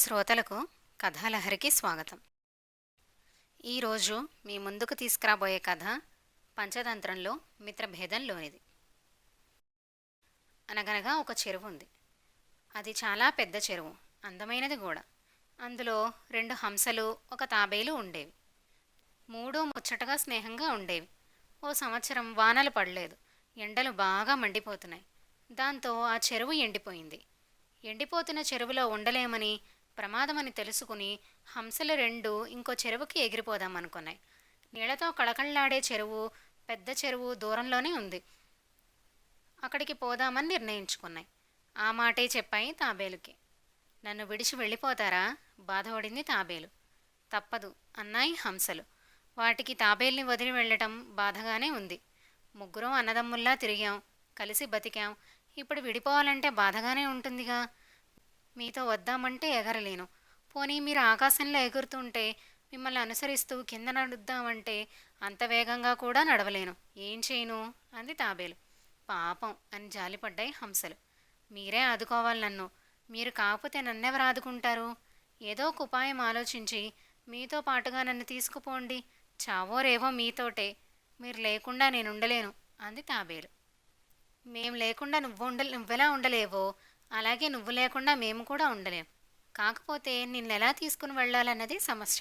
శ్రోతలకు కథాలహరికి స్వాగతం. ఈరోజు మీ ముందుకు తీసుకురాబోయే కథ పంచతంత్రంలో మిత్రభేదంలోనిది. అనగనగా ఒక చెరువు ఉంది. అది చాలా పెద్ద చెరువు, అందమైనది కూడా. అందులో 2 హంసలు, ఒక తాబేలు ఉండేవి. మూడూ ముచ్చటగా స్నేహంగా ఉండేవి. ఓ సంవత్సరం వానలు పడలేదు. ఎండలు బాగా మండిపోతున్నాయి. దాంతో ఆ చెరువు ఎండిపోయింది. ఎండిపోతున్న చెరువులో ఉండలేమని, ప్రమాదమని తెలుసుకుని హంసలు 2 ఇంకో చెరువుకి ఎగిరిపోదామనుకున్నాయి. నీళ్లతో కళకళలాడే చెరువు, పెద్ద చెరువు దూరంలోనే ఉంది. అక్కడికి పోదామని నిర్ణయించుకున్నాయి. ఆ మాటే చెప్పాయి తాబేలుకి. నన్ను విడిచి వెళ్ళిపోతారా? బాధపడింది తాబేలు. తప్పదు అన్నాయి హంసలు. వాటికి తాబేల్ని వదిలి వెళ్ళటం బాధగానే ఉంది. ముగ్గురం అన్నదమ్ముల్లా తిరిగాం, కలిసి బతికాం. ఇప్పుడు విడిపోవాలంటే బాధగానే ఉంటుందిగా. మీతో వద్దామంటే ఎగరలేను. పోనీ మీరు ఆకాశంలో ఎగురుతుంటే మిమ్మల్ని అనుసరిస్తూ కింద నడుద్దామంటే అంత వేగంగా కూడా నడవలేను. ఏం చేయను అంది తాబేలు. పాపం అని జాలిపడ్డాయి హంసలు. మీరే ఆదుకోవాలి నన్ను. మీరు కాకపోతే నన్నెవరు ఆదుకుంటారు? ఏదో ఒక ఉపాయం ఆలోచించి మీతో పాటుగా నన్ను తీసుకుపోండి. చావో రేవో మీతోటే. మీరు లేకుండా నేనుండలేను అంది తాబేలు. మేం లేకుండా నువ్వెలా ఉండలేవో అలాగే నువ్వు లేకుండా మేము కూడా ఉండలేం. కాకపోతే నిన్నెలా తీసుకుని వెళ్ళాలన్నది సమస్య.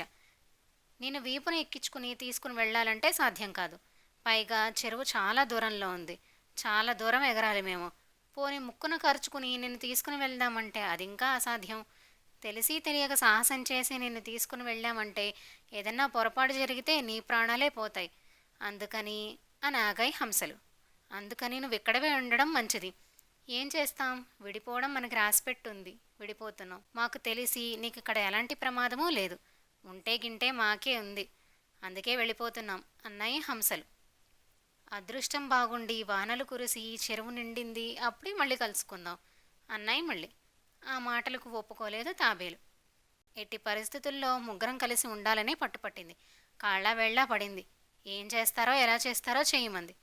నేను వీపును ఎక్కించుకుని తీసుకుని వెళ్ళాలంటే సాధ్యం కాదు. పైగా చెరువు చాలా దూరంలో ఉంది. చాలా దూరం ఎగరాలి మేము. పోని ముక్కును ఖర్చుకుని నిన్ను తీసుకుని వెళ్దామంటే అది ఇంకా అసాధ్యం. తెలిసి తెలియక సాహసం చేసి నిన్ను తీసుకుని వెళ్ళామంటే ఏదన్నా పొరపాటు జరిగితే నీ ప్రాణాలే పోతాయి. అందుకని అని ఆగాయి హంసలు. అందుకని నువ్వు ఇక్కడవే ఉండడం మంచిది. ఏం చేస్తాం, విడిపోవడం మనకి రాసిపెట్టుంది. విడిపోతున్నాం. మాకు తెలిసి నీకు ఇక్కడ ఎలాంటి ప్రమాదమూ లేదు. ఉంటే గింటే మాకే ఉంది. అందుకే వెళ్ళిపోతున్నాం అన్నాయి హంసలు. అదృష్టం బాగుండి వానలు కురిసి చెరువు నిండింది. అప్పుడే మళ్ళీ కలుసుకుందాం అన్నాయి మళ్ళీ. ఆ మాటలకు ఒప్పుకోలేదు తాబేలు. ఎట్టి పరిస్థితుల్లో ముగ్గురం కలిసి ఉండాలని పట్టుపట్టింది. కాళ్ళ వేళ్ళ పడింది. ఏం చేస్తారో ఎలా చేస్తారో చేయమంది.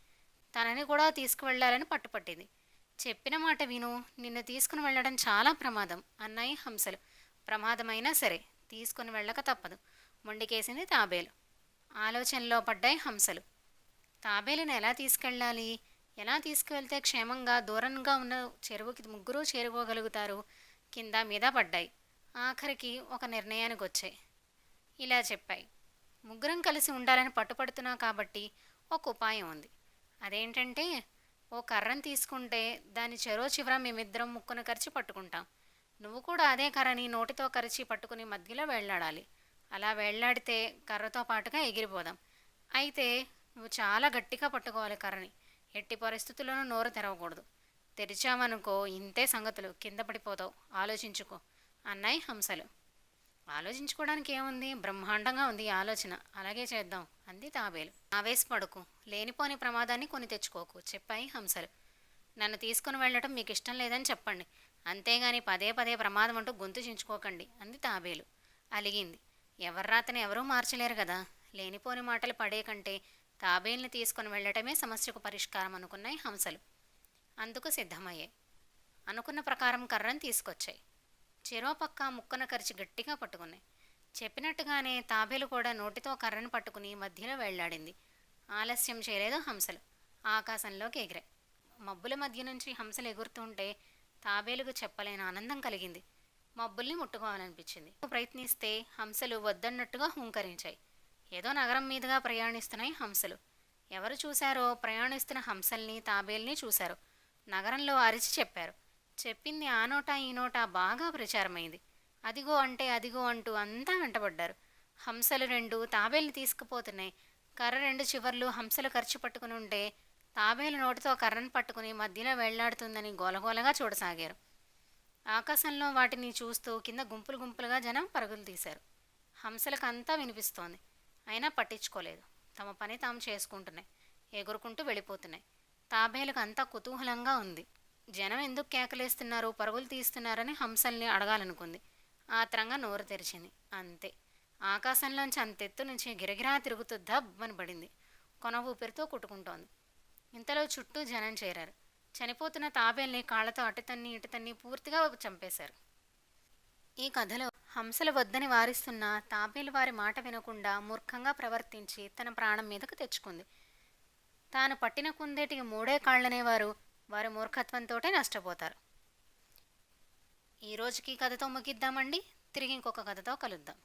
తనని కూడా తీసుకువెళ్ళాలని పట్టుపట్టింది. చెప్పిన మాట విను, నిన్ను తీసుకుని వెళ్ళడం చాలా ప్రమాదం అన్నాయి హంసలు. ప్రమాదమైనా సరే తీసుకుని వెళ్ళక తప్పదు మొండికేసింది తాబేలు. ఆలోచనలో పడ్డాయి హంసలు. తాబేలుని ఎలా తీసుకెళ్ళాలి? ఎలా తీసుకువెళ్తే క్షేమంగా దూరంగా ఉన్న చెరువుకి ముగ్గురు చేరుకోగలుగుతారు? కింద మీద పడ్డాయి. ఆఖరికి ఒక నిర్ణయానికి వచ్చాయి. ఇలా చెప్పాయి. ముగ్గురం కలిసి ఉండాలని పట్టుపడుతున్నా కాబట్టి ఒక ఉపాయం ఉంది. అదేంటంటే, ఓ కర్రను తీసుకుంటే దాని చెరో చివర మేమిద్దరం ముక్కును కరిచి పట్టుకుంటాం. నువ్వు కూడా అదే కర్రని నోటితో కరిచి పట్టుకుని మధ్యలో వేళ్లాడాలి. అలా వేళ్లాడితే కర్రతో పాటుగా ఎగిరిపోదాం. అయితే నువ్వు చాలా గట్టిగా పట్టుకోవాలి కర్రని. ఎట్టి పరిస్థితుల్లోనూ నోరు తెరవకూడదు. తెరిచామనుకో ఇంతే సంగతులు, కింద పడిపోతావు. ఆలోచించుకో అన్నాయి హంసలు. ఆలోచించుకోవడానికి ఏముంది, బ్రహ్మాండంగా ఉంది ఈ ఆలోచన. అలాగే చేద్దాం అంది తాబేలు. ఆవేశపడకు, లేనిపోని ప్రమాదాన్ని కొని తెచ్చుకోకు చెప్పాయి హంసలు. నన్ను తీసుకుని వెళ్ళటం మీకు ఇష్టం లేదని చెప్పండి. అంతేగాని పదే పదే ప్రమాదం అంటూ గొంతు చించుకోకండి అంది తాబేలు. అలిగింది. ఎవర్రాతని ఎవరూ మార్చలేరు కదా. లేనిపోని మాటలు పడే కంటే తాబేల్ని తీసుకుని వెళ్ళటమే సమస్యకు పరిష్కారం అనుకున్నాయి హంసలు. అందుకు సిద్ధమయ్యాయి. అనుకున్న ప్రకారం కర్రను తీసుకొచ్చాయి. చెరో పక్క ముక్కన కరిచి గట్టిగా పట్టుకున్నాయి. చెప్పినట్టుగానే తాబేలు కూడా నోటితో కర్రను పట్టుకుని మధ్యలో వెళ్లాడింది. ఆలస్యం చేయలేదు హంసలు. ఆకాశంలోకి ఎగిరాయి. మబ్బుల మధ్య నుంచి హంసలు ఎగురుతుంటే తాబేలుకు చెప్పలేని ఆనందం కలిగింది. మబ్బుల్ని ముట్టుకోవాలనిపించింది. ప్రయత్నిస్తే హంసలు వద్దన్నట్టుగా హుంకరించాయి. ఏదో నగరం మీదుగా ప్రయాణిస్తున్నాయి హంసలు. ఎవరు చూశారో ప్రయాణిస్తున్న హంసల్ని తాబేల్ని చూశారు. నగరంలో అరిచి చెప్పారు. చెప్పింది ఆ నోటా ఈ నోటా బాగా ప్రచారమైంది. అదిగో అంటే అదిగో అంటూ అంతా వెంటబడ్డారు. హంసలు 2 తాబేల్ని తీసుకుపోతున్నాయి. కర్ర 2 చివర్లు హంసలు ఖర్చు పట్టుకుని ఉంటే తాబేలు నోటితో కర్రను పట్టుకుని మధ్యలో వెళ్లాడుతుందని గోలగోలగా చూడసాగారు. ఆకాశంలో వాటిని చూస్తూ కింద గుంపులు గుంపులుగా జనం పరుగులు తీశారు. హంసలకంతా వినిపిస్తోంది. అయినా పట్టించుకోలేదు. తమ పని తాము చేసుకుంటున్నాయి. ఎగురుకుంటూ వెళ్ళిపోతున్నాయి. తాబేలుకు అంతా కుతూహలంగా ఉంది. జనం ఎందుకు కేకలేస్తున్నారు, పరుగులు తీస్తున్నారని హంసల్ని అడగాలనుకుంది. ఆత్రంగా నోరు తెరిచింది. అంతే. ఆకాశంలోంచి అంతెత్తు నుంచి గిరగిరా తిరుగుతూ దబ్బని పడింది. కొన ఊపిరితో కుట్టుకుంటోంది. ఇంతలో చుట్టూ జనం చేరారు. చనిపోతున్న తాబేల్ని కాళ్లతో అటుతన్ని ఇటుతన్ని పూర్తిగా చంపేశారు. ఈ కథలో హంసలు వద్దని వారిస్తున్న తాబేలు వారి మాట వినకుండా మూర్ఖంగా ప్రవర్తించి తన ప్రాణం మీదకు తెచ్చుకుంది. తాను పట్టిన కుందేటికి మూడే కాళ్ళనేవారు వారి మూర్ఖత్వంతోటే నష్టపోతారు. ఈ రోజుకి కథతో ముగిద్దామండి. తిరిగి ఇంకొక కథతో కలుద్దాం.